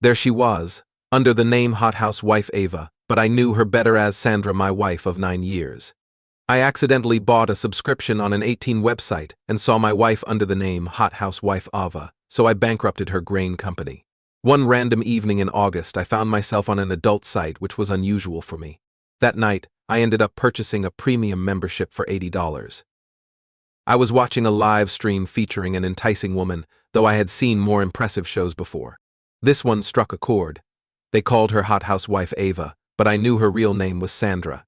There she was, under the name Hot House Wife Ava, but I knew her better as Sandra, my wife of 9 years. I accidentally bought a subscription on an 18 website and saw my wife under the name Hot House Wife Ava, so I bankrupted her grain company. One random evening in August, I found myself on an adult site, which was unusual for me. That night, I ended up purchasing a premium membership for $80. I was watching a live stream featuring an enticing woman, though I had seen more impressive shows before. This one struck a chord. They called her Hot House Wife Ava, but I knew her real name was Sandra.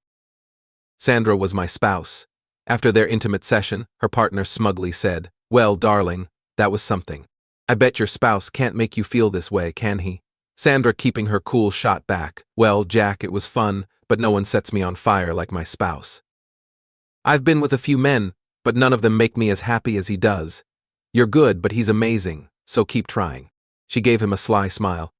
Sandra was my spouse. After their intimate session, her partner smugly said, "Well, darling, that was something. I bet your spouse can't make you feel this way, can he?" Sandra, keeping her cool, shot back, "Well, Jack, it was fun, but no one sets me on fire like my spouse. I've been with a few men, but none of them make me as happy as he does. You're good, but he's amazing, so keep trying." She gave him a sly smile.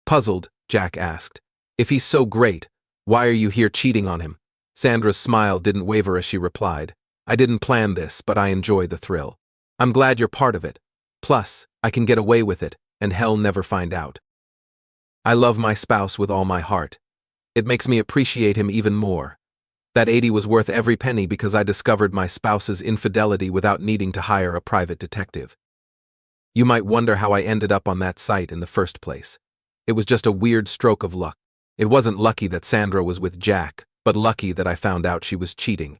Puzzled, Jack asked, "If he's so great, why are you here cheating on him?" Sandra's smile didn't waver as she replied, "I didn't plan this, but I enjoy the thrill. I'm glad you're part of it. Plus, I can get away with it, and hell never find out. I love my spouse with all my heart. It makes me appreciate him even more. That 80 was worth every penny because I discovered my spouse's infidelity without needing to hire a private detective. You might wonder how I ended up on that site in the first place. It was just a weird stroke of luck. It wasn't lucky that Sandra was with Jack, but lucky that I found out she was cheating.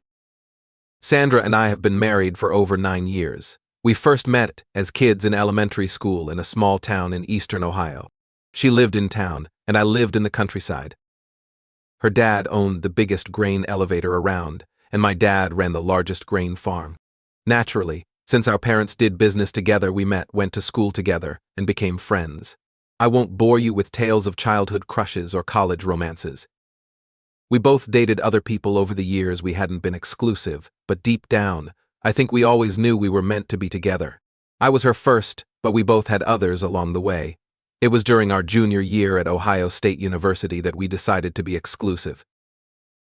Sandra and I have been married for over 9 years. We first met as kids in elementary school in a small town in eastern Ohio. She lived in town, and I lived in the countryside. Her dad owned the biggest grain elevator around, and my dad ran the largest grain farm. Naturally, since our parents did business together, we met, went to school together, and became friends. I won't bore you with tales of childhood crushes or college romances. We both dated other people over the years. We hadn't been exclusive, but deep down, I think we always knew we were meant to be together. I was her first, but we both had others along the way. It was during our junior year at Ohio State University that we decided to be exclusive.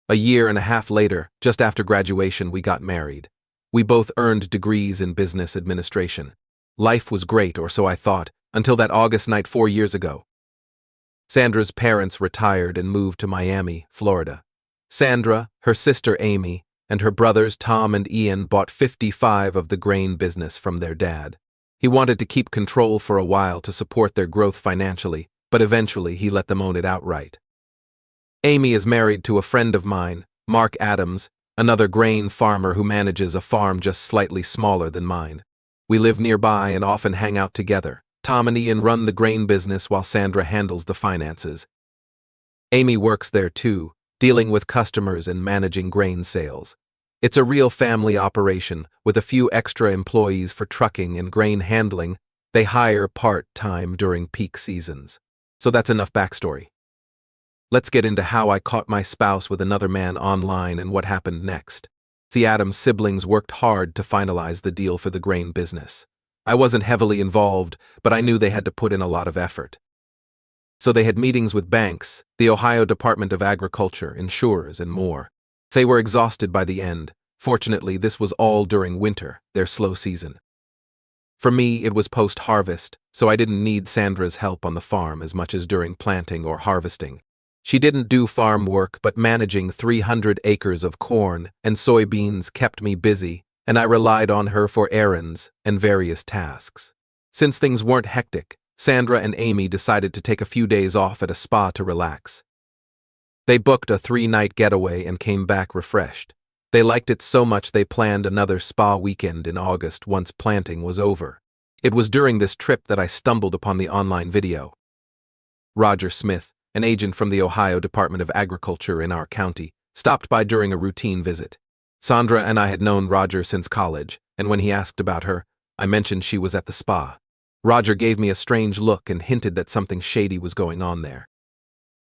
A year and a half later, just after graduation, we got married. We both earned degrees in business administration. Life was great, or so I thought, until that August night 4 years ago. Sandra's parents retired and moved to Miami, Florida. Sandra, her sister Amy, and her brothers Tom and Ian bought 55% of the grain business from their dad. He wanted to keep control for a while to support their growth financially, but eventually he let them own it outright. Amy is married to a friend of mine, Mark Adams, another grain farmer who manages a farm just slightly smaller than mine. We live nearby and often hang out together. Tom and Ian run the grain business while Sandra handles the finances. Amy works there too, dealing with customers and managing grain sales. It's a real family operation, with a few extra employees for trucking and grain handling. They hire part-time during peak seasons. So that's enough backstory. Let's get into how I caught my spouse with another man online and what happened next. The Adams siblings worked hard to finalize the deal for the grain business. I wasn't heavily involved, but I knew they had to put in a lot of effort. So they had meetings with banks, the Ohio Department of Agriculture, insurers, and more. They were exhausted by the end. Fortunately, this was all during winter, their slow season. For me, it was post-harvest, so I didn't need Sandra's help on the farm as much as during planting or harvesting. She didn't do farm work, but managing 300 acres of corn and soybeans kept me busy, and I relied on her for errands and various tasks. Since things weren't hectic, Sandra and Amy decided to take a few days off at a spa to relax. They booked a 3-night getaway and came back refreshed. They liked it so much they planned another spa weekend in August once planting was over. It was during this trip that I stumbled upon the online video. Roger Smith, an agent from the Ohio Department of Agriculture in our county, stopped by during a routine visit. Sandra and I had known Roger since college, and when he asked about her, I mentioned she was at the spa. Roger gave me a strange look and hinted that something shady was going on there.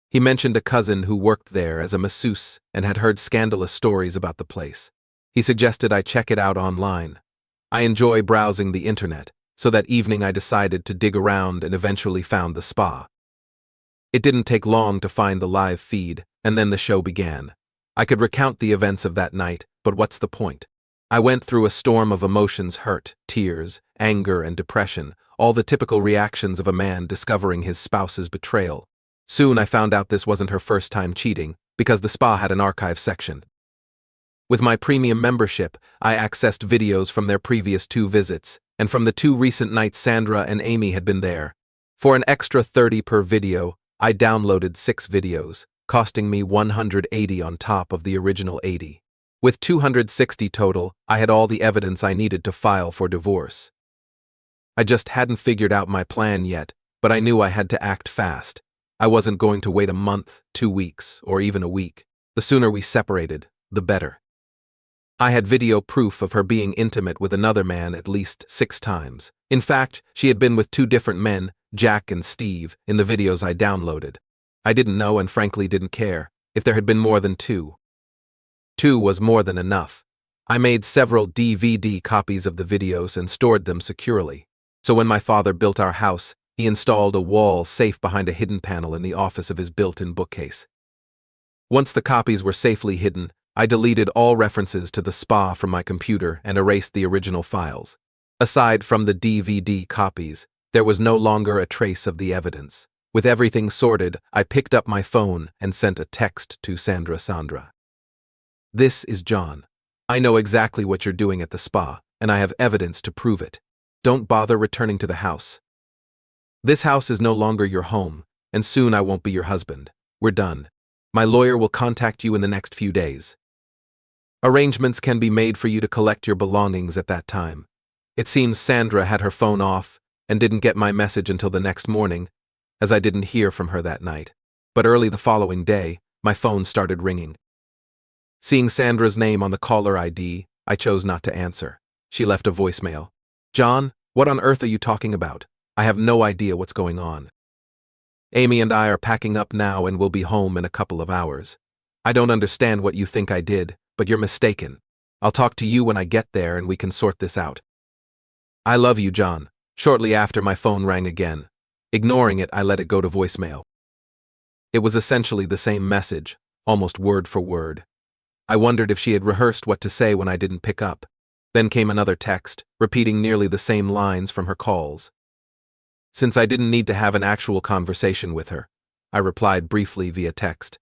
He mentioned a cousin who worked there as a masseuse and had heard scandalous stories about the place. He suggested I check it out online. I enjoy browsing the internet, so that evening I decided to dig around and eventually found the spa. It didn't take long to find the live feed, and then the show began. I could recount the events of that night, but what's the point? I went through a storm of emotions: hurt, tears, anger, and depression, all the typical reactions of a man discovering his spouse's betrayal. Soon I found out this wasn't her first time cheating, because the spa had an archive section. With my premium membership, I accessed videos from their previous 2 visits, and from the 2 recent nights Sandra and Amy had been there. For an extra $30 per video, I downloaded 6 videos, costing me $180 on top of the original $80. With $260 total, I had all the evidence I needed to file for divorce. I just hadn't figured out my plan yet, but I knew I had to act fast. I wasn't going to wait a month, 2 weeks, or even a week. The sooner we separated, the better. I had video proof of her being intimate with another man at least 6 times. In fact, she had been with 2 different men, Jack and Steve, in the videos I downloaded. I didn't know and frankly didn't care if there had been more than 2. 2 was more than enough. I made several DVD copies of the videos and stored them securely. So when my father built our house, he installed a wall safe behind a hidden panel in the office of his built-in bookcase. Once the copies were safely hidden, I deleted all references to the spa from my computer and erased the original files. Aside from the DVD copies, there was no longer a trace of the evidence. With everything sorted, I picked up my phone and sent a text to Sandra. This is John. I know exactly what you're doing at the spa, and I have evidence to prove it. Don't bother returning to the house. This house is no longer your home, and soon I won't be your husband. We're done. My lawyer will contact you in the next few days. Arrangements can be made for you to collect your belongings at that time. It seems Sandra had her phone off and didn't get my message until the next morning, as I didn't hear from her that night. But early the following day, my phone started ringing. Seeing Sandra's name on the caller ID, I chose not to answer. She left a voicemail. John, what on earth are you talking about? I have no idea what's going on. Amy and I are packing up now and will be home in a couple of hours. I don't understand what you think I did, but you're mistaken. I'll talk to you when I get there and we can sort this out. I love you, John. Shortly after, my phone rang again. Ignoring it, I let it go to voicemail. It was essentially the same message, almost word for word. I wondered if she had rehearsed what to say when I didn't pick up. Then came another text, repeating nearly the same lines from her calls. Since I didn't need to have an actual conversation with her, I replied briefly via text.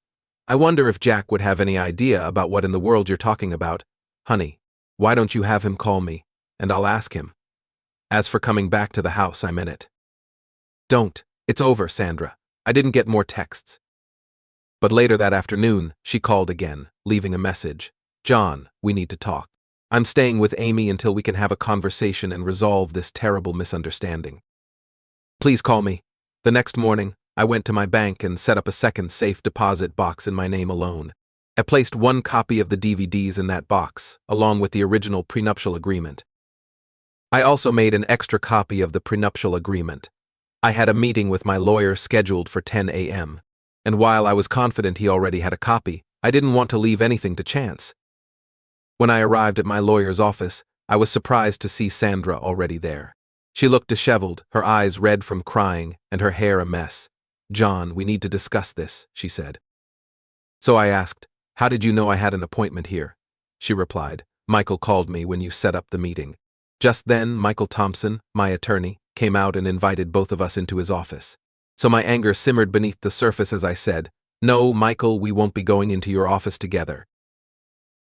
I wonder if Jack would have any idea about what in the world you're talking about. Honey, why don't you have him call me, and I'll ask him. As for coming back to the house, I'm in it. Don't. It's over, Sandra. I didn't get more texts. But later that afternoon, she called again, leaving a message. John, we need to talk. I'm staying with Amy until we can have a conversation and resolve this terrible misunderstanding. Please call me. The next morning, I went to my bank and set up a second safe deposit box in my name alone. I placed 1 copy of the DVDs in that box, along with the original prenuptial agreement. I also made an extra copy of the prenuptial agreement. I had a meeting with my lawyer scheduled for 10 a.m., and while I was confident he already had a copy, I didn't want to leave anything to chance. When I arrived at my lawyer's office, I was surprised to see Sandra already there. She looked disheveled, her eyes red from crying, and her hair a mess. John, we need to discuss this, she said. So I asked, how did you know I had an appointment here? She replied, Michael called me when you set up the meeting. Just then, Michael Thompson, my attorney, came out and invited both of us into his office. So my anger simmered beneath the surface as I said, No, Michael, we won't be going into your office together.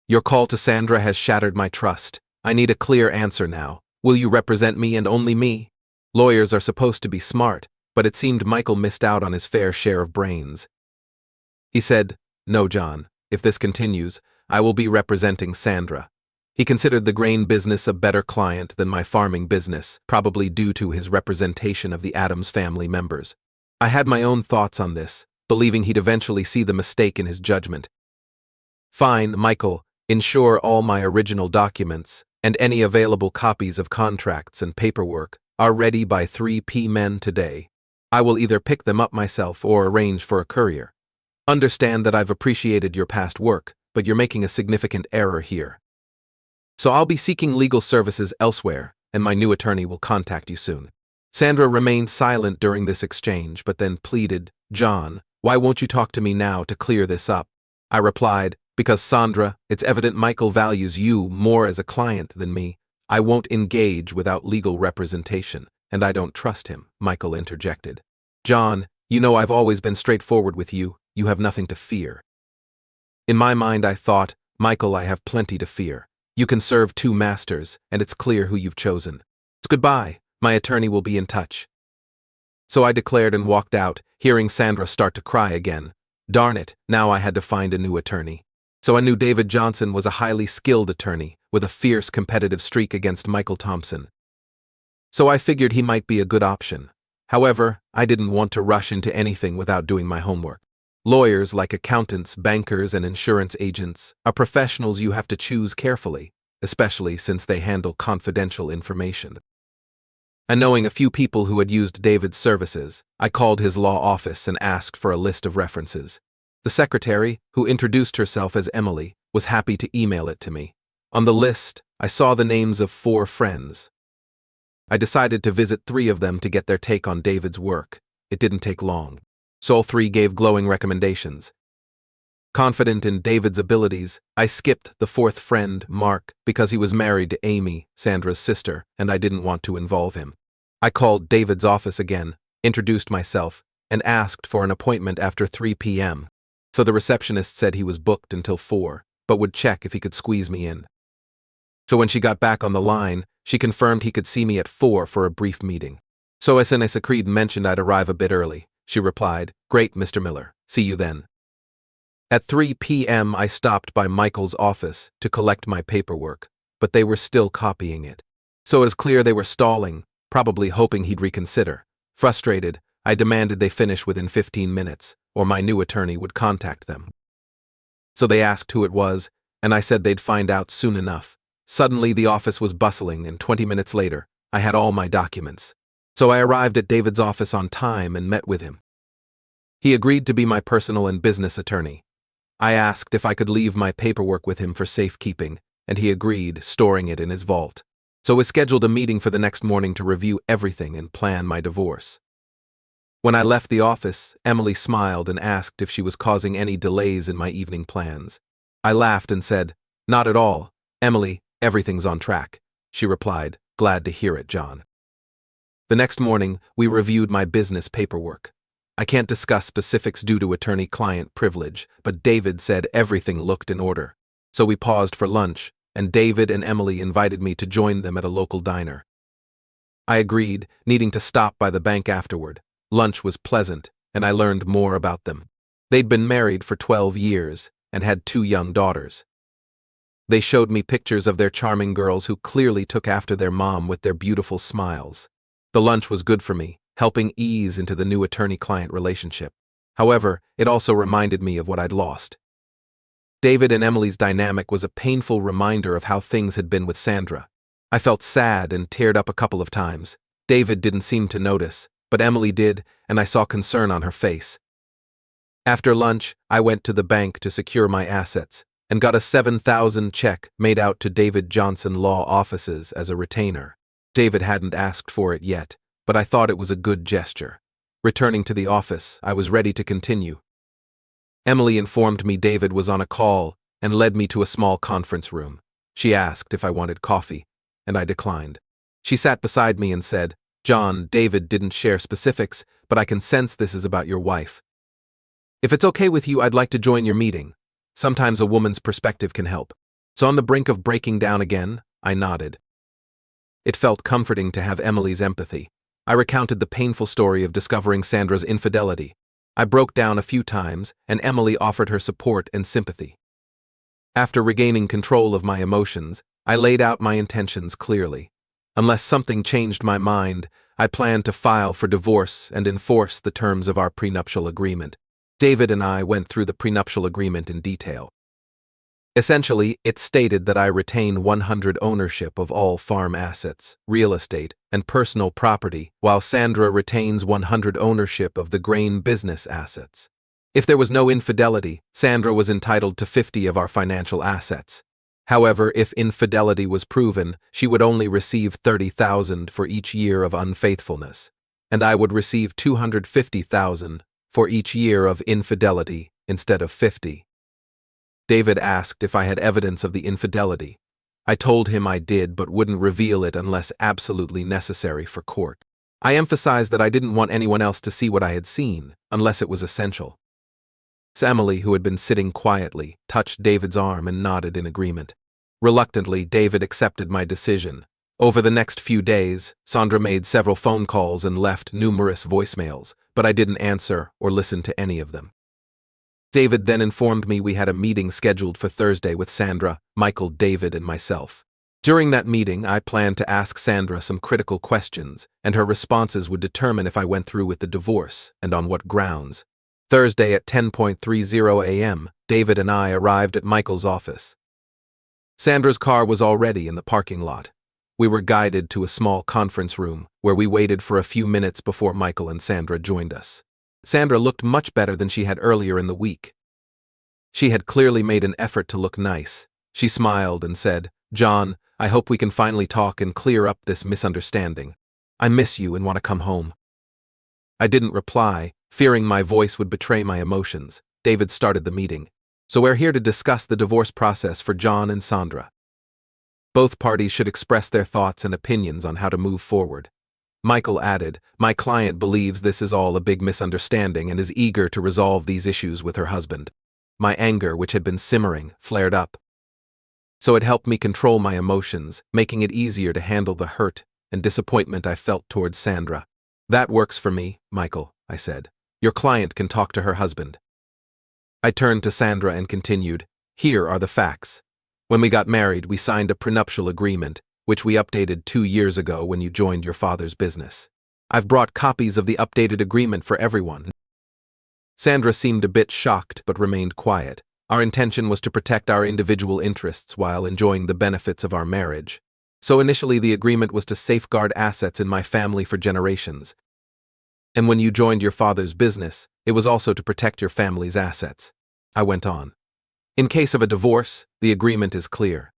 Your call to Sandra has shattered my trust. I need a clear answer now. Will you represent me and only me? Lawyers are supposed to be smart, but it seemed Michael missed out on his fair share of brains. He said, No, John, if this continues, I will be representing Sandra. He considered the grain business a better client than my farming business, probably due to his representation of the Adams family members. I had my own thoughts on this, believing he'd eventually see the mistake in his judgment. Fine, Michael, ensure all my original documents and any available copies of contracts and paperwork are ready by 3 p.m. today. I will either pick them up myself or arrange for a courier. Understand that I've appreciated your past work, but you're making a significant error here. So I'll be seeking legal services elsewhere, and my new attorney will contact you soon. Sandra remained silent during this exchange, but then pleaded, John, why won't you talk to me now to clear this up? I replied, because Sandra, it's evident Michael values you more as a client than me. I won't engage without legal representation, and I don't trust him, Michael interjected. John, you know I've always been straightforward with you. You have nothing to fear. In my mind I thought, Michael, I have plenty to fear. You can serve two masters, and it's clear who you've chosen. It's goodbye. My attorney will be in touch. So I declared and walked out, hearing Sandra start to cry again. Darn it, now I had to find a new attorney. So I knew David Johnson was a highly skilled attorney, with a fierce competitive streak against Michael Thompson. So I figured he might be a good option. However, I didn't want to rush into anything without doing my homework. Lawyers, like accountants, bankers, and insurance agents, are professionals you have to choose carefully, especially since they handle confidential information. And knowing a few people who had used David's services, I called his law office and asked for a list of references. The secretary, who introduced herself as Emily, was happy to email it to me. On the list, I saw the names of 4 friends. I decided to visit 3 of them to get their take on David's work. It didn't take long. So all 3 gave glowing recommendations. Confident in David's abilities, I skipped the 4th friend, Mark, because he was married to Amy, Sandra's sister, and I didn't want to involve him. I called David's office again, introduced myself, and asked for an appointment after 3 p.m. So the receptionist said he was booked until 4, but would check if he could squeeze me in. So when she got back on the line, she confirmed he could see me at 4 for a brief meeting. So as soon as I mentioned I'd arrive a bit early, she replied, "Great, Mr. Miller. See you then." At 3 p.m. I stopped by Michael's office to collect my paperwork, but they were still copying it. So it was clear they were stalling, probably hoping he'd reconsider. Frustrated, I demanded they finish within 15 minutes, or my new attorney would contact them. So they asked who it was, and I said they'd find out soon enough. Suddenly the office was bustling, and 20 minutes later, I had all my documents. So I arrived at David's office on time and met with him. He agreed to be my personal and business attorney. I asked if I could leave my paperwork with him for safekeeping, and he agreed, storing it in his vault. So we scheduled a meeting for the next morning to review everything and plan my divorce. When I left the office, Emily smiled and asked if she was causing any delays in my evening plans. I laughed and said, "Not at all, Emily, everything's on track." She replied, "Glad to hear it, John." The next morning, we reviewed my business paperwork. I can't discuss specifics due to attorney-client privilege, but David said everything looked in order. So we paused for lunch, and David and Emily invited me to join them at a local diner. I agreed, needing to stop by the bank afterward. Lunch was pleasant, and I learned more about them. They'd been married for 12 years and had 2 young daughters. They showed me pictures of their charming girls who clearly took after their mom with their beautiful smiles. The lunch was good for me, helping ease into the new attorney-client relationship. However, it also reminded me of what I'd lost. David and Emily's dynamic was a painful reminder of how things had been with Sandra. I felt sad and teared up a couple of times. David didn't seem to notice, but Emily did, and I saw concern on her face. After lunch, I went to the bank to secure my assets, and got a $7,000 check made out to David Johnson Law Offices as a retainer. David hadn't asked for it yet, but I thought it was a good gesture. Returning to the office, I was ready to continue. Emily informed me David was on a call and led me to a small conference room. She asked if I wanted coffee, and I declined. She sat beside me and said, "John, David didn't share specifics, but I can sense this is about your wife. If it's okay with you, I'd like to join your meeting. Sometimes a woman's perspective can help." So on the brink of breaking down again, I nodded. It felt comforting to have Emily's empathy. I recounted the painful story of discovering Sandra's infidelity. I broke down a few times, and Emily offered her support and sympathy. After regaining control of my emotions, I laid out my intentions clearly. Unless something changed my mind, I planned to file for divorce and enforce the terms of our prenuptial agreement. David and I went through the prenuptial agreement in detail. Essentially, it stated that I retain 100 ownership of all farm assets, real estate, and personal property, while Sandra retains 100 ownership of the grain business assets. If there was no infidelity, Sandra was entitled to 50 of our financial assets. However, if infidelity was proven, she would only receive $30,000 for each year of unfaithfulness, and I would receive $250,000 for each year of infidelity instead of 50. David asked if I had evidence of the infidelity. I told him I did but wouldn't reveal it unless absolutely necessary for court. I emphasized that I didn't want anyone else to see what I had seen, unless it was essential. Emily, who had been sitting quietly, touched David's arm and nodded in agreement. Reluctantly, David accepted my decision. Over the next few days, Sandra made several phone calls and left numerous voicemails, but I didn't answer or listen to any of them. David then informed me we had a meeting scheduled for Thursday with Sandra, Michael, David, and myself. During that meeting, I planned to ask Sandra some critical questions, and her responses would determine if I went through with the divorce and on what grounds. Thursday at 10:30 a.m., David and I arrived at Michael's office. Sandra's car was already in the parking lot. We were guided to a small conference room, where we waited for a few minutes before Michael and Sandra joined us. Sandra looked much better than she had earlier in the week. She had clearly made an effort to look nice. She smiled and said, "John, I hope we can finally talk and clear up this misunderstanding. I miss you and want to come home." I didn't reply, fearing my voice would betray my emotions. David started the meeting. "So we're here to discuss the divorce process for John and Sandra. Both parties should express their thoughts and opinions on how to move forward." Michael added, "My client believes this is all a big misunderstanding and is eager to resolve these issues with her husband." My anger, which had been simmering, flared up. So it helped me control my emotions, making it easier to handle the hurt and disappointment I felt towards Sandra. "That works for me, Michael," I said. "Your client can talk to her husband." I turned to Sandra and continued, "Here are the facts. When we got married, we signed a prenuptial agreement, which we updated 2 years ago when you joined your father's business. I've brought copies of the updated agreement for everyone." Sandra seemed a bit shocked but remained quiet. Our intention was to protect our individual interests while enjoying the benefits of our marriage. So initially the agreement was to safeguard assets in my family for generations. And when you joined your father's business, it was also to protect your family's assets. I went on. "In case of a divorce, the agreement is clear.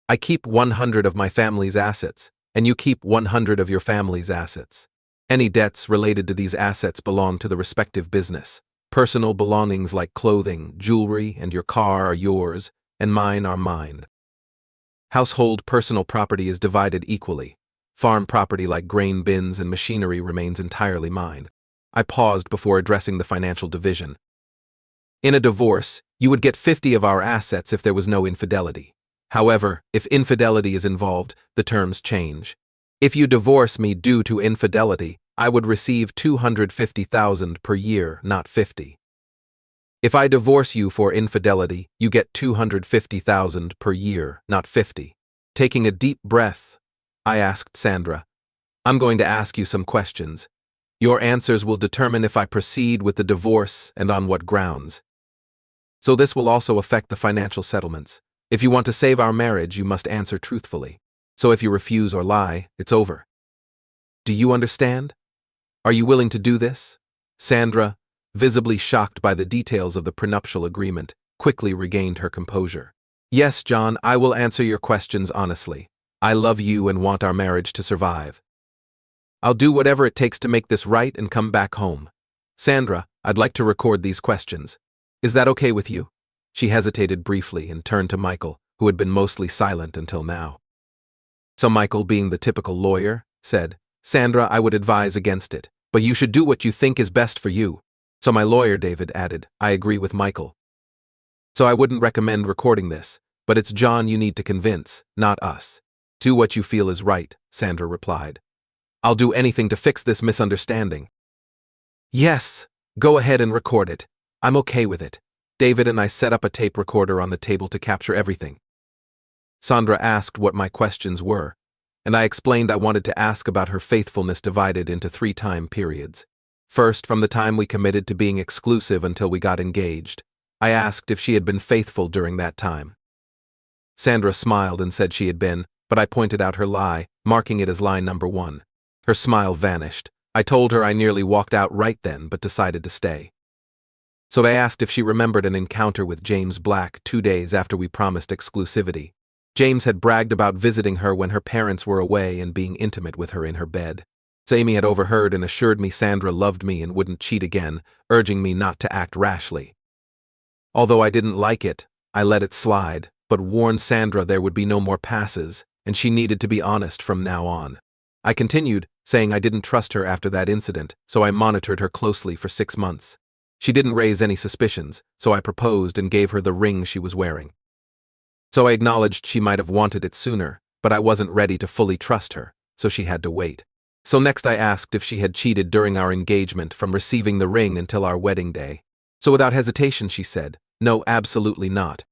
I keep 100 of my family's assets, and you keep 100 of your family's assets. Any debts related to these assets belong to the respective business. Personal belongings like clothing, jewelry, and your car are yours, and mine are mine. Household personal property is divided equally. Farm property like grain bins and machinery remains entirely mine." I paused before addressing the financial division. "In a divorce, you would get 50 of our assets if there was no infidelity. However, if infidelity is involved, the terms change. If you divorce me due to infidelity, I would receive $250,000 per year, not 50. If I divorce you for infidelity, you get $250,000 per year, not 50. Taking a deep breath, I asked Sandra, "I'm going to ask you some questions. Your answers will determine if I proceed with the divorce and on what grounds. So this will also affect the financial settlements. If you want to save our marriage, you must answer truthfully. So if you refuse or lie, it's over. Do you understand? Are you willing to do this?" Sandra, visibly shocked by the details of the prenuptial agreement, quickly regained her composure. "Yes, John, I will answer your questions honestly. I love you and want our marriage to survive. I'll do whatever it takes to make this right and come back home. Sandra, I'd like to record these questions. Is that okay with you?" She hesitated briefly and turned to Michael, who had been mostly silent until now. So Michael, being the typical lawyer, said, "Sandra, I would advise against it, but you should do what you think is best for you." So my lawyer, David, added, "I agree with Michael. So I wouldn't recommend recording this, but it's John you need to convince, not us." "Do what you feel is right," Sandra replied. "I'll do anything to fix this misunderstanding." "Yes, go ahead and record it. I'm okay with it." David and I set up a tape recorder on the table to capture everything. Sandra asked what my questions were, and I explained I wanted to ask about her faithfulness divided into 3 time periods. First, from the time we committed to being exclusive until we got engaged. I asked if she had been faithful during that time. Sandra smiled and said she had been, but I pointed out her lie, marking it as lie number 1. Her smile vanished. I told her I nearly walked out right then, but decided to stay. So I asked if she remembered an encounter with James Black 2 days after we promised exclusivity. James had bragged about visiting her when her parents were away and being intimate with her in her bed. Amy had overheard and assured me Sandra loved me and wouldn't cheat again, urging me not to act rashly. Although I didn't like it, I let it slide, but warned Sandra there would be no more passes, and she needed to be honest from now on. I continued, saying I didn't trust her after that incident, so I monitored her closely for 6 months. She didn't raise any suspicions, so I proposed and gave her the ring she was wearing. So I acknowledged she might have wanted it sooner, but I wasn't ready to fully trust her, so she had to wait. So next I asked if she had cheated during our engagement from receiving the ring until our wedding day. So without hesitation she said, "No, absolutely not."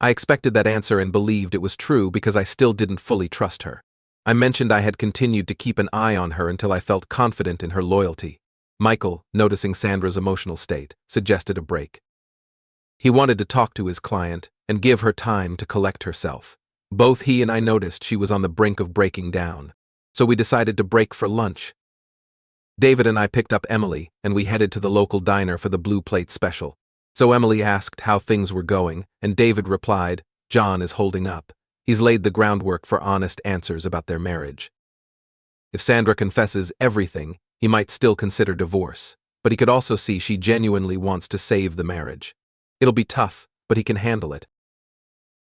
I expected that answer and believed it was true because I still didn't fully trust her. I mentioned I had continued to keep an eye on her until I felt confident in her loyalty. Michael, noticing Sandra's emotional state, suggested a break. He wanted to talk to his client and give her time to collect herself. Both he and I noticed she was on the brink of breaking down, so we decided to break for lunch. David and I picked up Emily, and we headed to the local diner for the Blue Plate special. So Emily asked how things were going, and David replied, "John is holding up. He's laid the groundwork for honest answers about their marriage. If Sandra confesses everything, he might still consider divorce, but he could also see she genuinely wants to save the marriage. It'll be tough, but he can handle it.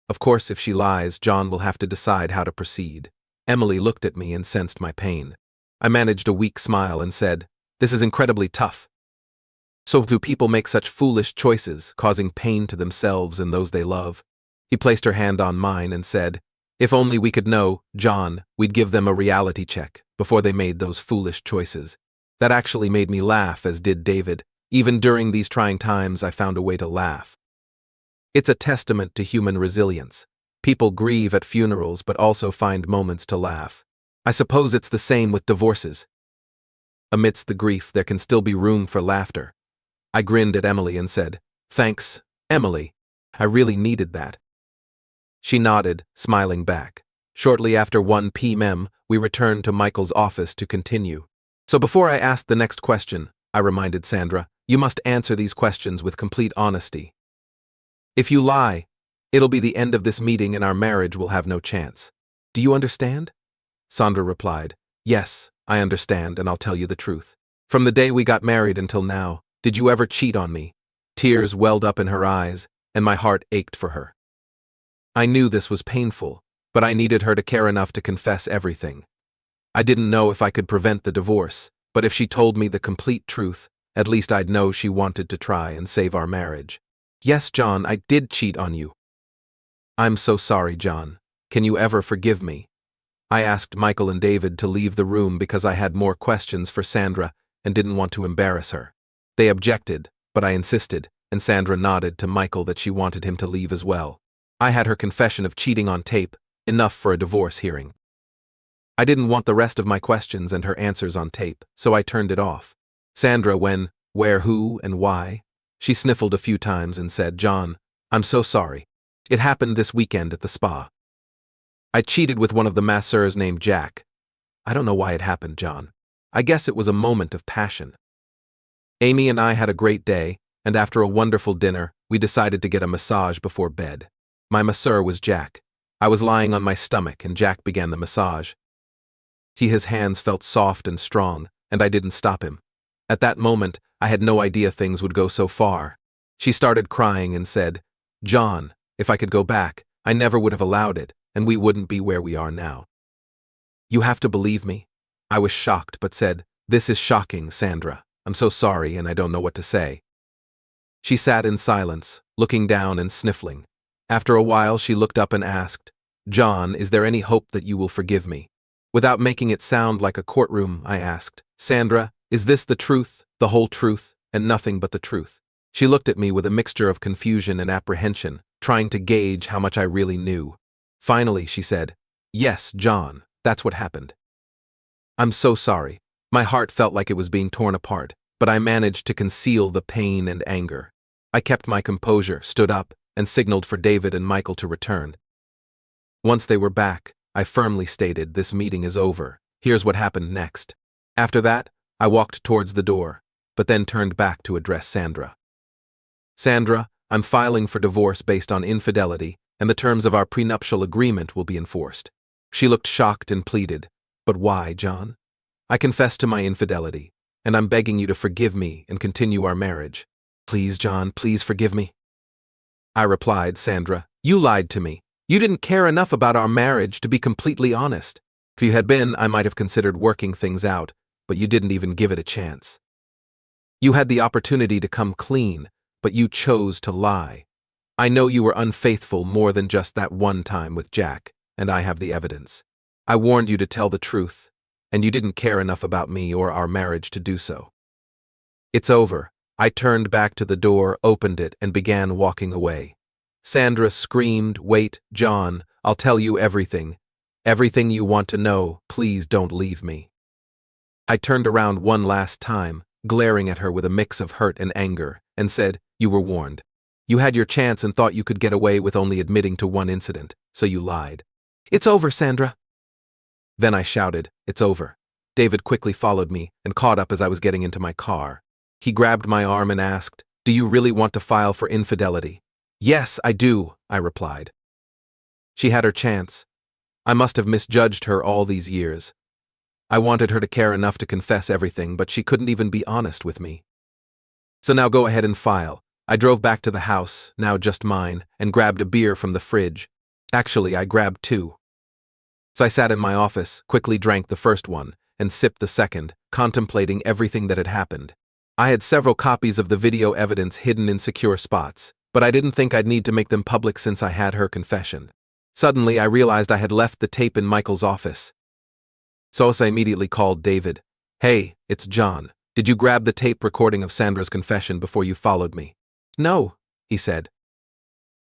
Of course, if she lies, John will have to decide how to proceed." Emily looked at me and sensed my pain. I managed a weak smile and said, "This is incredibly tough. So do people make such foolish choices, causing pain to themselves and those they love?" He placed her hand on mine and said, "If only we could know, John, we'd give them a reality check before they made those foolish choices." That actually made me laugh, as did David. Even during these trying times, I found a way to laugh. It's a testament to human resilience. People grieve at funerals but also find moments to laugh. I suppose it's the same with divorces. Amidst the grief, there can still be room for laughter. I grinned at Emily and said, "Thanks, Emily. I really needed that." She nodded, smiling back. Shortly after 1 p.m., we returned to Michael's office to continue. So before I asked the next question, I reminded Sandra, "You must answer these questions with complete honesty. If you lie, it'll be the end of this meeting and our marriage will have no chance. Do you understand?" Sandra replied, "Yes, I understand, and I'll tell you the truth. From the day we got married until now, did you ever cheat on me?" Tears welled up in her eyes, and my heart ached for her. I knew this was painful, but I needed her to care enough to confess everything. I didn't know if I could prevent the divorce, but if she told me the complete truth, at least I'd know she wanted to try and save our marriage. "Yes, John, I did cheat on you." "I'm so sorry, John. Can you ever forgive me?" I asked Michael and David to leave the room because I had more questions for Sandra and didn't want to embarrass her. They objected, but I insisted, and Sandra nodded to Michael that she wanted him to leave as well. I had her confession of cheating on tape, enough for a divorce hearing. I didn't want the rest of my questions and her answers on tape, so I turned it off. Sandra, when, where, who, and why? She sniffled a few times and said, "John, I'm so sorry. It happened this weekend at the spa. I cheated with one of the masseurs named Jack. I don't know why it happened, John. I guess it was a moment of passion. Amy and I had a great day, and after a wonderful dinner, we decided to get a massage before bed. My masseur was Jack. I was lying on my stomach and Jack began the massage. His hands felt soft and strong, and I didn't stop him. At that moment, I had no idea things would go so far. She started crying and said, "John, if I could go back, I never would have allowed it, and we wouldn't be where we are now." "You have to believe me." I was shocked but said, "This is shocking, Sandra. I'm so sorry and I don't know what to say." She sat in silence, looking down and sniffling. After a while, she looked up and asked, "John, is there any hope that you will forgive me?" Without making it sound like a courtroom, I asked, "Sandra, is this the truth, the whole truth, and nothing but the truth?" She looked at me with a mixture of confusion and apprehension, trying to gauge how much I really knew. Finally, she said, "Yes, John, that's what happened." I'm so sorry. My heart felt like it was being torn apart, but I managed to conceal the pain and anger. I kept my composure, stood up, and signaled for David and Michael to return. Once they were back, I firmly stated, "This meeting is over. Here's what happened next." After that, I walked towards the door, but then turned back to address Sandra. "Sandra, I'm filing for divorce based on infidelity, and the terms of our prenuptial agreement will be enforced." She looked shocked and pleaded, "But why, John? I confess to my infidelity, and I'm begging you to forgive me and continue our marriage. Please, John, please forgive me." I replied, "Sandra, You lied to me. You didn't care enough about our marriage to be completely honest. If you had been, I might have considered working things out, but you didn't even give it a chance. You had the opportunity to come clean, but you chose to lie. I know you were unfaithful more than just that one time with Jack, and I have the evidence. I warned you to tell the truth, and you didn't care enough about me or our marriage to do so. It's over. I turned back to the door, opened it, and began walking away. Sandra screamed, "Wait, John, I'll tell you everything. Everything you want to know, please don't leave me." I turned around one last time, glaring at her with a mix of hurt and anger, and said, "You were warned. You had your chance and thought you could get away with only admitting to one incident, so you lied." "It's over, Sandra." Then I shouted, "It's over." David quickly followed me and caught up as I was getting into my car. He grabbed my arm and asked, "Do you really want to file for infidelity?" "Yes, I do," I replied. She had her chance. I must have misjudged her all these years. I wanted her to care enough to confess everything, but she couldn't even be honest with me. So now go ahead and file. I drove back to the house, now just mine, and grabbed a beer from the fridge. Actually, I grabbed two. So I sat in my office, quickly drank the first one, and sipped the second, contemplating everything that had happened. I had several copies of the video evidence hidden in secure spots, but I didn't think I'd need to make them public since I had her confession. Suddenly, I realized I had left the tape in Michael's office. So I immediately called David. "Hey, it's John. Did you grab the tape recording of Sandra's confession before you followed me?" "No," he said.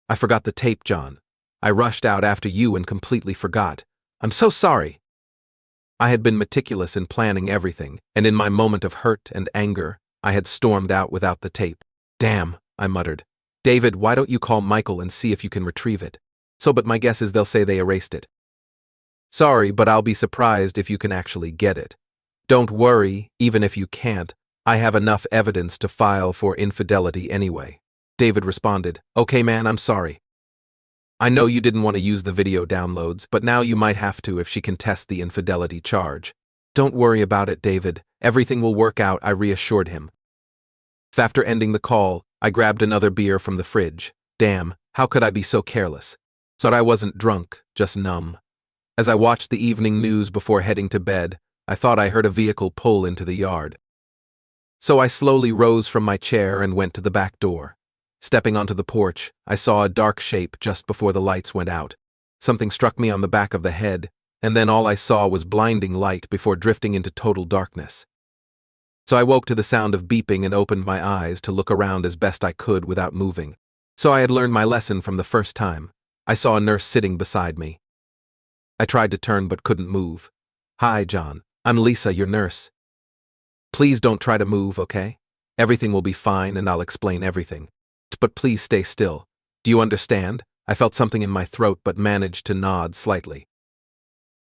"I forgot the tape, John. I rushed out after you and completely forgot. I'm so sorry." I had been meticulous in planning everything, and in my moment of hurt and anger, I had stormed out without the tape. "Damn," I muttered. "David, why don't you call Michael and see if you can retrieve it?" But my guess is they'll say they erased it." "Sorry, but I'll be surprised if you can actually get it." "Don't worry, even if you can't, I have enough evidence to file for infidelity anyway." David responded, "Okay man, I'm sorry. I know you didn't want to use the video downloads, but now you might have to if she can test the infidelity charge." "Don't worry about it, David. Everything will work out," I reassured him. After ending the call, I grabbed another beer from the fridge. Damn, how could I be so careless? So I wasn't drunk, just numb. As I watched the evening news before heading to bed, I thought I heard a vehicle pull into the yard. So I slowly rose from my chair and went to the back door. Stepping onto the porch, I saw a dark shape just before the lights went out. Something struck me on the back of the head, and then all I saw was blinding light before drifting into total darkness. So I woke to the sound of beeping and opened my eyes to look around as best I could without moving. So I had learned my lesson from the first time. I saw a nurse sitting beside me. I tried to turn but couldn't move. "Hi, John. I'm Lisa, your nurse. Please don't try to move, okay? Everything will be fine and I'll explain everything. But please stay still. Do you understand?" I felt something in my throat but managed to nod slightly.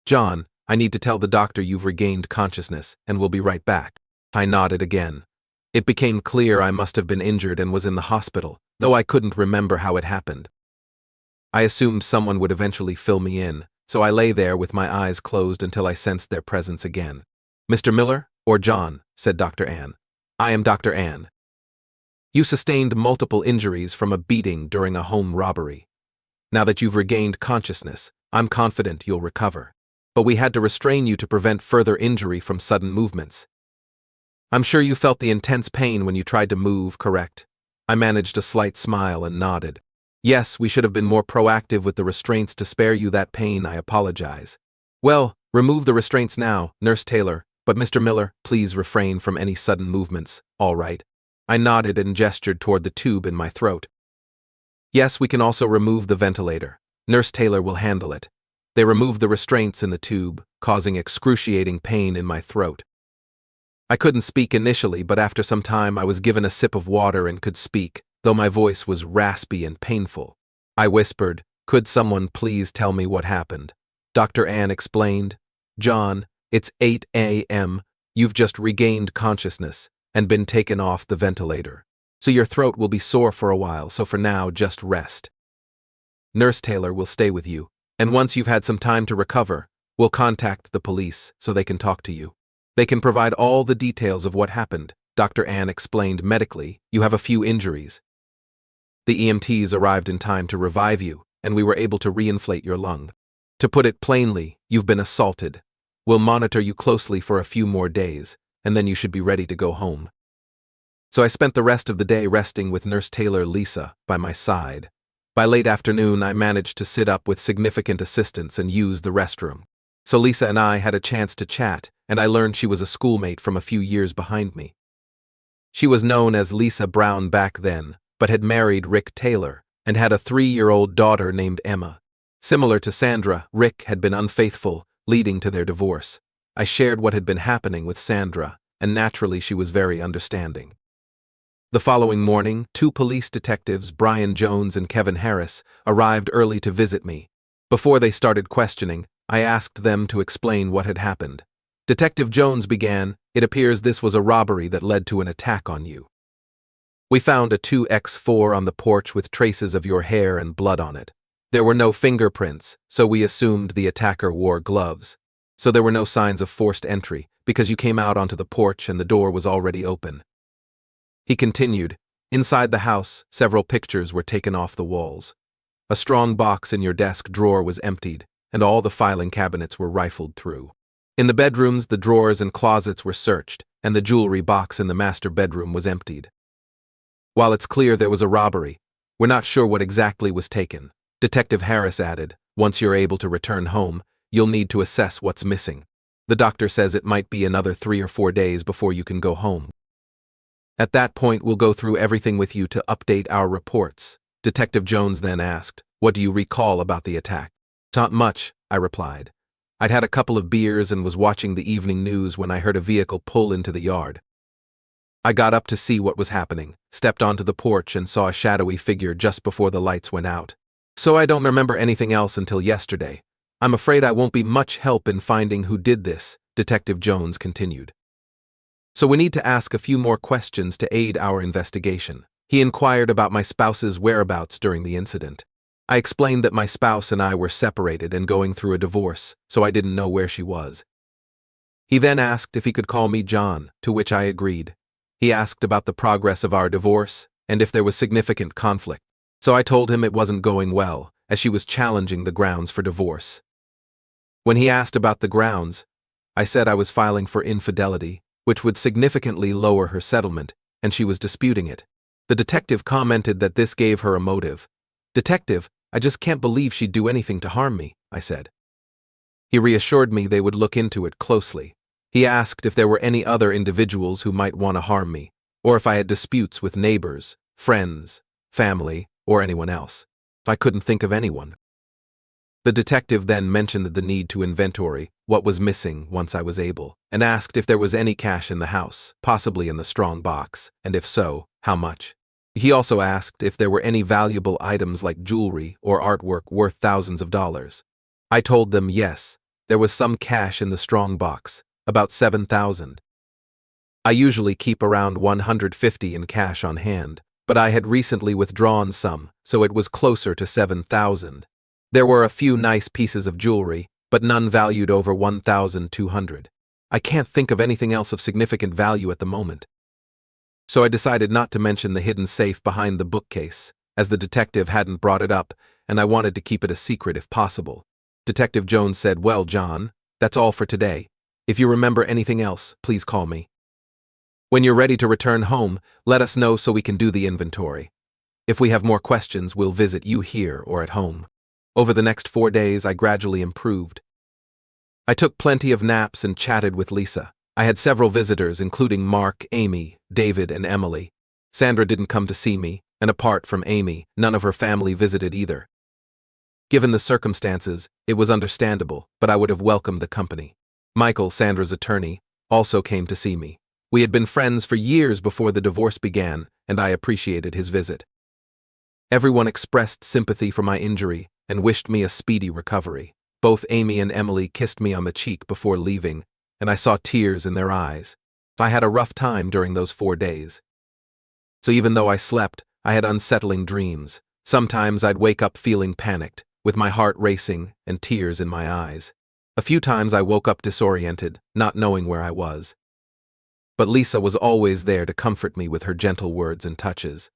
"John, I need to tell the doctor you've regained consciousness and we'll be right back." I nodded again. It became clear I must have been injured and was in the hospital, though I couldn't remember how it happened. I assumed someone would eventually fill me in, so I lay there with my eyes closed until I sensed their presence again. "Mr. Miller, or John," said Dr. Ann. "I am Dr. Ann. You sustained multiple injuries from a beating during a home robbery. Now that you've regained consciousness, I'm confident you'll recover. But we had to restrain you to prevent further injury from sudden movements. I'm sure you felt the intense pain when you tried to move, correct?" I managed a slight smile and nodded. "Yes, we should have been more proactive with the restraints to spare you that pain, I apologize." "Well, remove the restraints now, Nurse Taylor, but Mr. Miller, please refrain from any sudden movements, all right?" I nodded and gestured toward the tube in my throat. "Yes, we can also remove the ventilator. Nurse Taylor will handle it." They removed the restraints in the tube, causing excruciating pain in my throat. I couldn't speak initially, but after some time I was given a sip of water and could speak, though my voice was raspy and painful. I whispered, "Could someone please tell me what happened?" Dr. Ann explained, "John, it's 8 a.m. You've just regained consciousness and been taken off the ventilator. So your throat will be sore for a while, so for now, just rest. Nurse Taylor will stay with you, and once you've had some time to recover, we'll contact the police so they can talk to you. They can provide all the details of what happened." Dr. Ann explained medically, "You have a few injuries. The EMTs arrived in time to revive you, and we were able to reinflate your lung. To put it plainly, you've been assaulted. We'll monitor you closely for a few more days, and then you should be ready to go home." So I spent the rest of the day resting with Nurse Taylor Lisa by my side. By late afternoon, I managed to sit up with significant assistance and use the restroom. So Lisa and I had a chance to chat, and I learned she was a schoolmate from a few years behind me. She was known as Lisa Brown back then, but had married Rick Taylor and had a 3-year-old daughter named Emma. Similar to Sandra, Rick had been unfaithful, leading to their divorce. I shared what had been happening with Sandra, and naturally she was very understanding. The following morning, 2 police detectives, Brian Jones and Kevin Harris, arrived early to visit me. Before they started questioning, I asked them to explain what had happened. Detective Jones began, "It appears this was a robbery that led to an attack on you. We found a 2X4 on the porch with traces of your hair and blood on it. There were no fingerprints, so we assumed the attacker wore gloves. So there were no signs of forced entry, because you came out onto the porch and the door was already open." He continued, "Inside the house, several pictures were taken off the walls. A strong box in your desk drawer was emptied, and all the filing cabinets were rifled through. In the bedrooms, the drawers and closets were searched, and the jewelry box in the master bedroom was emptied. While it's clear there was a robbery, we're not sure what exactly was taken." Detective Harris added, "Once you're able to return home, you'll need to assess what's missing. The doctor says it might be another 3 or 4 days before you can go home. At that point, we'll go through everything with you to update our reports." Detective Jones then asked, "What do you recall about the attack?" "Not much," I replied. "I'd had a couple of beers and was watching the evening news when I heard a vehicle pull into the yard. I got up to see what was happening, stepped onto the porch and saw a shadowy figure just before the lights went out. So I don't remember anything else until yesterday. I'm afraid I won't be much help in finding who did this," Detective Jones continued. "So we need to ask a few more questions to aid our investigation." He inquired about my spouse's whereabouts during the incident. I explained that my spouse and I were separated and going through a divorce, so I didn't know where she was. He then asked if he could call me John, to which I agreed. He asked about the progress of our divorce and if there was significant conflict. So I told him it wasn't going well, as she was challenging the grounds for divorce. When he asked about the grounds, I said I was filing for infidelity, which would significantly lower her settlement, and she was disputing it. The detective commented that this gave her a motive. "Detective, I just can't believe she'd do anything to harm me," I said. He reassured me they would look into it closely. He asked if there were any other individuals who might want to harm me, or if I had disputes with neighbors, friends, family, or anyone else. I couldn't think of anyone. The detective then mentioned the need to inventory what was missing once I was able, and asked if there was any cash in the house, possibly in the strong box, and if so, how much. He also asked if there were any valuable items like jewelry or artwork worth thousands of dollars. I told them yes, there was some cash in the strong box, about $7,000. I usually keep around $150 in cash on hand, but I had recently withdrawn some, so it was closer to $7,000. There were a few nice pieces of jewelry, but none valued over $1,200. I can't think of anything else of significant value at the moment. So I decided not to mention the hidden safe behind the bookcase, as the detective hadn't brought it up, and I wanted to keep it a secret if possible. Detective Jones said, "Well, John, that's all for today. If you remember anything else, please call me. When you're ready to return home, let us know so we can do the inventory. If we have more questions, we'll visit you here or at home." Over the next 4 days, I gradually improved. I took plenty of naps and chatted with Lisa. I had several visitors, including Mark, Amy, David, and Emily. Sandra didn't come to see me, and apart from Amy, none of her family visited either. Given the circumstances, it was understandable, but I would have welcomed the company. Michael, Sandra's attorney, also came to see me. We had been friends for years before the divorce began, and I appreciated his visit. Everyone expressed sympathy for my injury and wished me a speedy recovery. Both Amy and Emily kissed me on the cheek before leaving, and I saw tears in their eyes. I had a rough time during those 4 days. So even though I slept, I had unsettling dreams. Sometimes I'd wake up feeling panicked, with my heart racing and tears in my eyes. A few times I woke up disoriented, not knowing where I was. But Lisa was always there to comfort me with her gentle words and touches.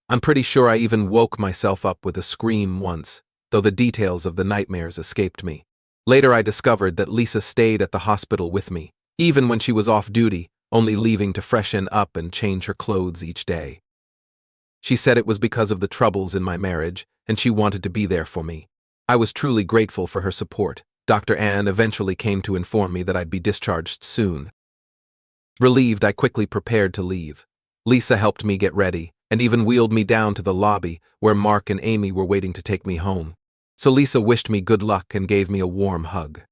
I'm pretty sure I even woke myself up with a scream once, though the details of the nightmares escaped me. Later I discovered that Lisa stayed at the hospital with me, even when she was off duty, only leaving to freshen up and change her clothes each day. She said it was because of the troubles in my marriage, and she wanted to be there for me. I was truly grateful for her support. Dr. Ann eventually came to inform me that I'd be discharged soon. Relieved, I quickly prepared to leave. Lisa helped me get ready, and even wheeled me down to the lobby, where Mark and Amy were waiting to take me home. So Lisa wished me good luck and gave me a warm hug.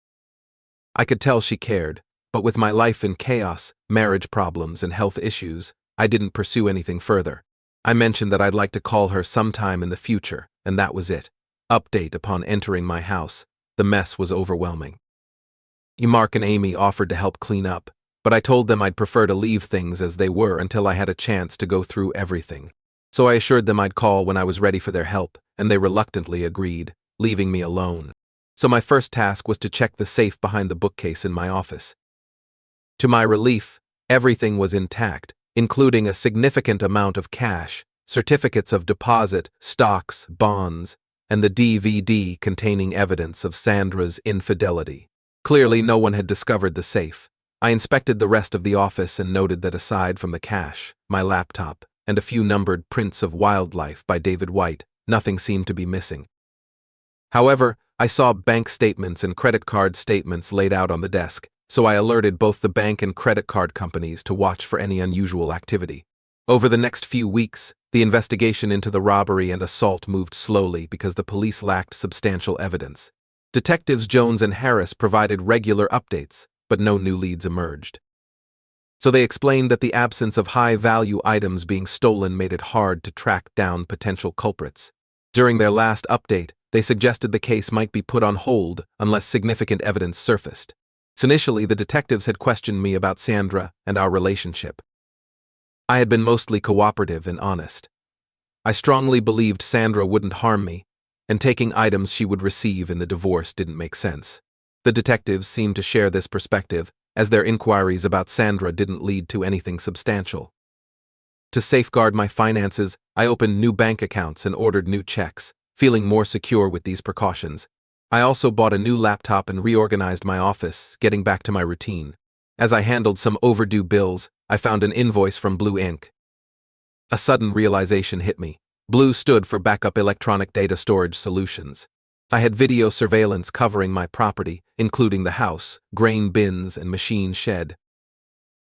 I could tell she cared, but with my life in chaos, marriage problems, and health issues, I didn't pursue anything further. I mentioned that I'd like to call her sometime in the future, and that was it. Update: upon entering my house, the mess was overwhelming. Mark and Amy offered to help clean up, but I told them I'd prefer to leave things as they were until I had a chance to go through everything. So I assured them I'd call when I was ready for their help, and they reluctantly agreed, leaving me alone. So my first task was to check the safe behind the bookcase in my office. To my relief, everything was intact, including a significant amount of cash, certificates of deposit, stocks, bonds, and the DVD containing evidence of Sandra's infidelity. Clearly, no one had discovered the safe. I inspected the rest of the office and noted that aside from the cash, my laptop, and a few numbered prints of Wildlife by David White, nothing seemed to be missing. However, I saw bank statements and credit card statements laid out on the desk, so I alerted both the bank and credit card companies to watch for any unusual activity. Over the next few weeks, the investigation into the robbery and assault moved slowly because the police lacked substantial evidence. Detectives Jones and Harris provided regular updates, but no new leads emerged. So they explained that the absence of high-value items being stolen made it hard to track down potential culprits. During their last update, they suggested the case might be put on hold unless significant evidence surfaced. So initially, the detectives had questioned me about Sandra and our relationship. I had been mostly cooperative and honest. I strongly believed Sandra wouldn't harm me, and taking items she would receive in the divorce didn't make sense. The detectives seemed to share this perspective, as their inquiries about Sandra didn't lead to anything substantial. To safeguard my finances, I opened new bank accounts and ordered new checks, feeling more secure with these precautions. I also bought a new laptop and reorganized my office, getting back to my routine. As I handled some overdue bills, I found an invoice from Blue Inc. A sudden realization hit me. Blue stood for Backup Electronic Data Storage Solutions. I had video surveillance covering my property, including the house, grain bins, and machine shed.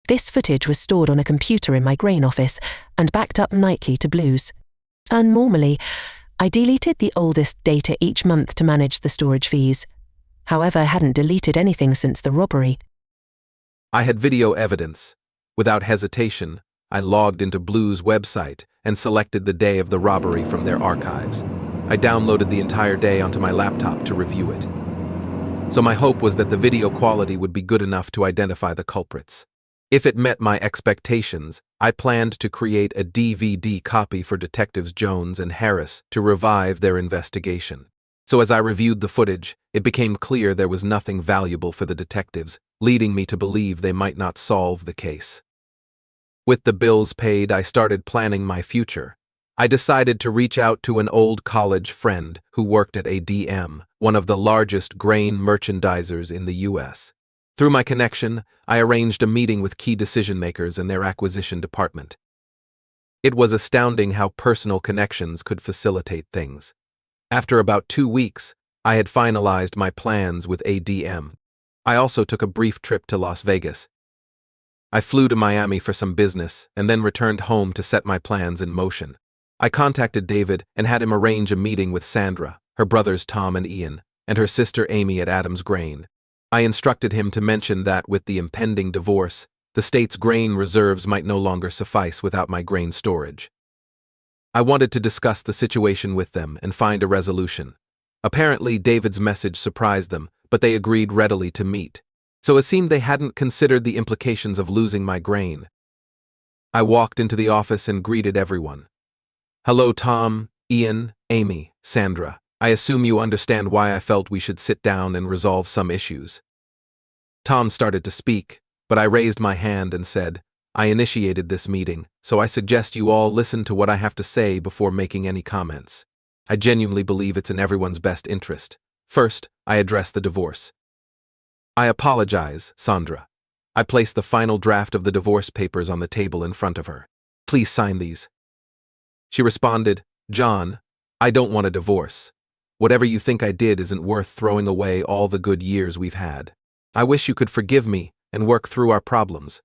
This footage was stored on a computer in my grain office and backed up nightly to Blue's. Normally, I deleted the oldest data each month to manage the storage fees. However, I hadn't deleted anything since the robbery. I had video evidence. Without hesitation, I logged into Blue's website and selected the day of the robbery from their archives. I downloaded the entire day onto my laptop to review it. So my hope was that the video quality would be good enough to identify the culprits. If it met my expectations, I planned to create a DVD copy for Detectives Jones and Harris to revive their investigation. So as I reviewed the footage, it became clear there was nothing valuable for the detectives, leading me to believe they might not solve the case. With the bills paid, I started planning my future. I decided to reach out to an old college friend who worked at ADM, one of the largest grain merchandisers in the U.S. Through my connection, I arranged a meeting with key decision-makers in their acquisition department. It was astounding how personal connections could facilitate things. After about 2 weeks, I had finalized my plans with ADM. I also took a brief trip to Las Vegas. I flew to Miami for some business and then returned home to set my plans in motion. I contacted David and had him arrange a meeting with Sandra, her brothers Tom and Ian, and her sister Amy at Adams Grain. I instructed him to mention that with the impending divorce, the state's grain reserves might no longer suffice without my grain storage. I wanted to discuss the situation with them and find a resolution. Apparently, David's message surprised them, but they agreed readily to meet. So it seemed they hadn't considered the implications of losing my grain. I walked into the office and greeted everyone. "Hello, Tom, Ian, Amy, Sandra. I assume you understand why I felt we should sit down and resolve some issues." Tom started to speak, but I raised my hand and said, "I initiated this meeting, so I suggest you all listen to what I have to say before making any comments." I genuinely believe it's in everyone's best interest. First, I address the divorce. I apologize, Sandra. I placed the final draft of the divorce papers on the table in front of her. Please sign these. She responded, John, I don't want a divorce. Whatever you think I did isn't worth throwing away all the good years we've had. I wish you could forgive me and work through our problems.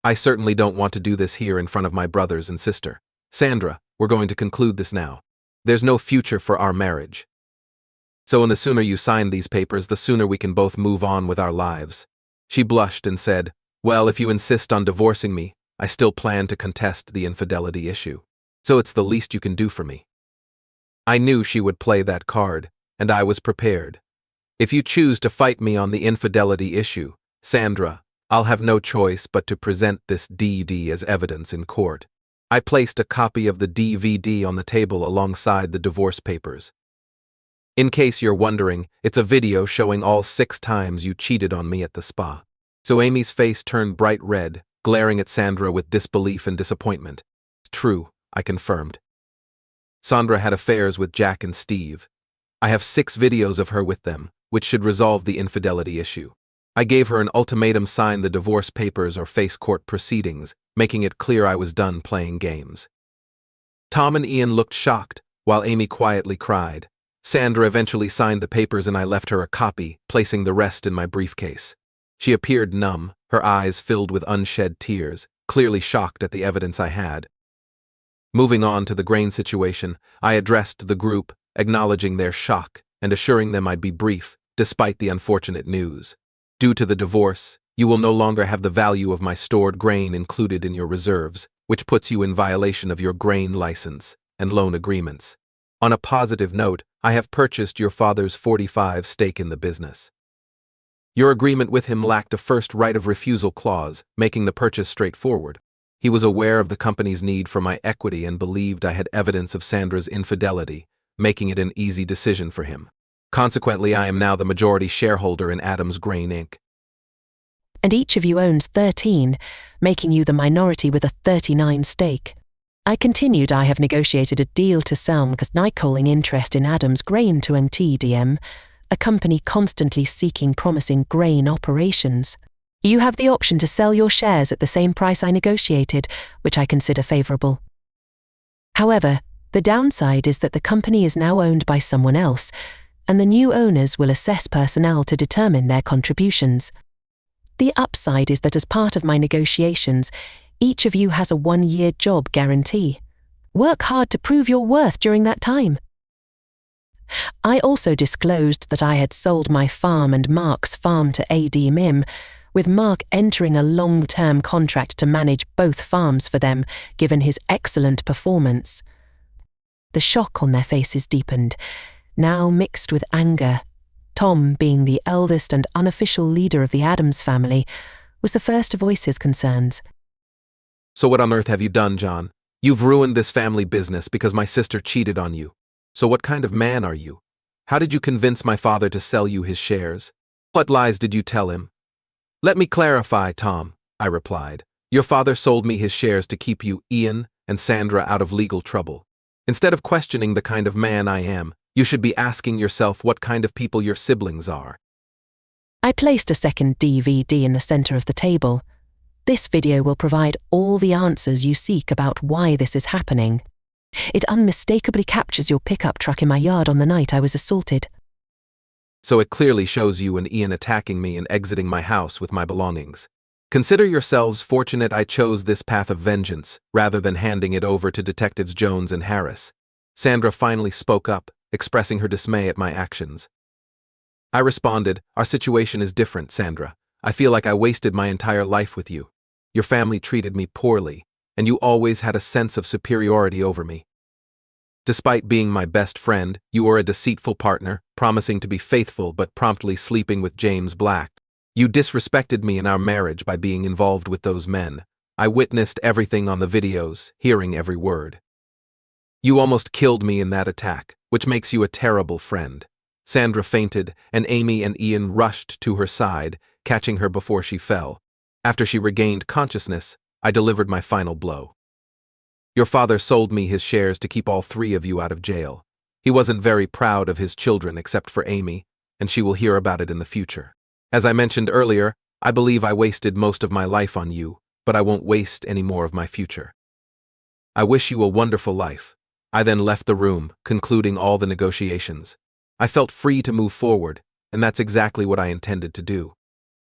I certainly don't want to do this here in front of my brothers and sister. Sandra, we're going to conclude this now. There's no future for our marriage. So the sooner you sign these papers, the sooner we can both move on with our lives. She blushed and said, well, if you insist on divorcing me, I still plan to contest the infidelity issue. So it's the least you can do for me. I knew she would play that card, and I was prepared. If you choose to fight me on the infidelity issue, Sandra, I'll have no choice but to present this DVD as evidence in court. I placed a copy of the DVD on the table alongside the divorce papers. In case you're wondering, it's a video showing all 6 times you cheated on me at the spa. So Amy's face turned bright red, glaring at Sandra with disbelief and disappointment. It's true, I confirmed. Sandra had affairs with Jack and Steve. I have 6 videos of her with them, which should resolve the infidelity issue. I gave her an ultimatum: sign the divorce papers or face court proceedings, making it clear I was done playing games. Tom and Ian looked shocked, while Amy quietly cried. Sandra eventually signed the papers and I left her a copy, placing the rest in my briefcase. She appeared numb, her eyes filled with unshed tears, clearly shocked at the evidence I had. Moving on to the grain situation, I addressed the group, acknowledging their shock and assuring them I'd be brief, despite the unfortunate news. Due to the divorce, you will no longer have the value of my stored grain included in your reserves, which puts you in violation of your grain license and loan agreements. On a positive note, I have purchased your father's 45% stake in the business. Your agreement with him lacked a first right of refusal clause, making the purchase straightforward. He was aware of the company's need for my equity and believed I had evidence of Sandra's infidelity, making it an easy decision for him. Consequently, I am now the majority shareholder in Adams Grain Inc. And each of you owns 13, making you the minority with a 39% stake. I continued. I have negotiated a deal to sell Nicoling interest in Adams Grain to MTDM, a company constantly seeking promising grain operations. You have the option to sell your shares at the same price I negotiated, which I consider favorable. However, the downside is that the company is now owned by someone else, and the new owners will assess personnel to determine their contributions. The upside is that as part of my negotiations, each of you has a 1-year job guarantee. Work hard to prove your worth during that time. I also disclosed that I had sold my farm and Mark's farm to AD Mim, with Mark entering a long-term contract to manage both farms for them, given his excellent performance. The shock on their faces deepened, now mixed with anger. Tom, being the eldest and unofficial leader of the Adams family, was the first to voice his concerns. So what on earth have you done, John? You've ruined this family business because my sister cheated on you. So what kind of man are you? How did you convince my father to sell you his shares? What lies did you tell him? Let me clarify, Tom, I replied. Your father sold me his shares to keep you, Ian, and Sandra out of legal trouble. Instead of questioning the kind of man I am, you should be asking yourself what kind of people your siblings are. I placed a second DVD in the center of the table. This video will provide all the answers you seek about why this is happening. It unmistakably captures your pickup truck in my yard on the night I was assaulted. So it clearly shows you and Ian attacking me and exiting my house with my belongings. Consider yourselves fortunate I chose this path of vengeance, rather than handing it over to Detectives Jones and Harris. Sandra finally spoke up, expressing her dismay at my actions. I responded, our situation is different, Sandra. I feel like I wasted my entire life with you. Your family treated me poorly, and you always had a sense of superiority over me. Despite being my best friend, you were a deceitful partner, promising to be faithful but promptly sleeping with James Black. You disrespected me in our marriage by being involved with those men. I witnessed everything on the videos, hearing every word. You almost killed me in that attack, which makes you a terrible friend. Sandra fainted, and Amy and Ian rushed to her side, catching her before she fell. After she regained consciousness, I delivered my final blow. Your father sold me his shares to keep all 3 of you out of jail. He wasn't very proud of his children except for Amy, and she will hear about it in the future. As I mentioned earlier, I believe I wasted most of my life on you, but I won't waste any more of my future. I wish you a wonderful life. I then left the room, concluding all the negotiations. I felt free to move forward, and that's exactly what I intended to do.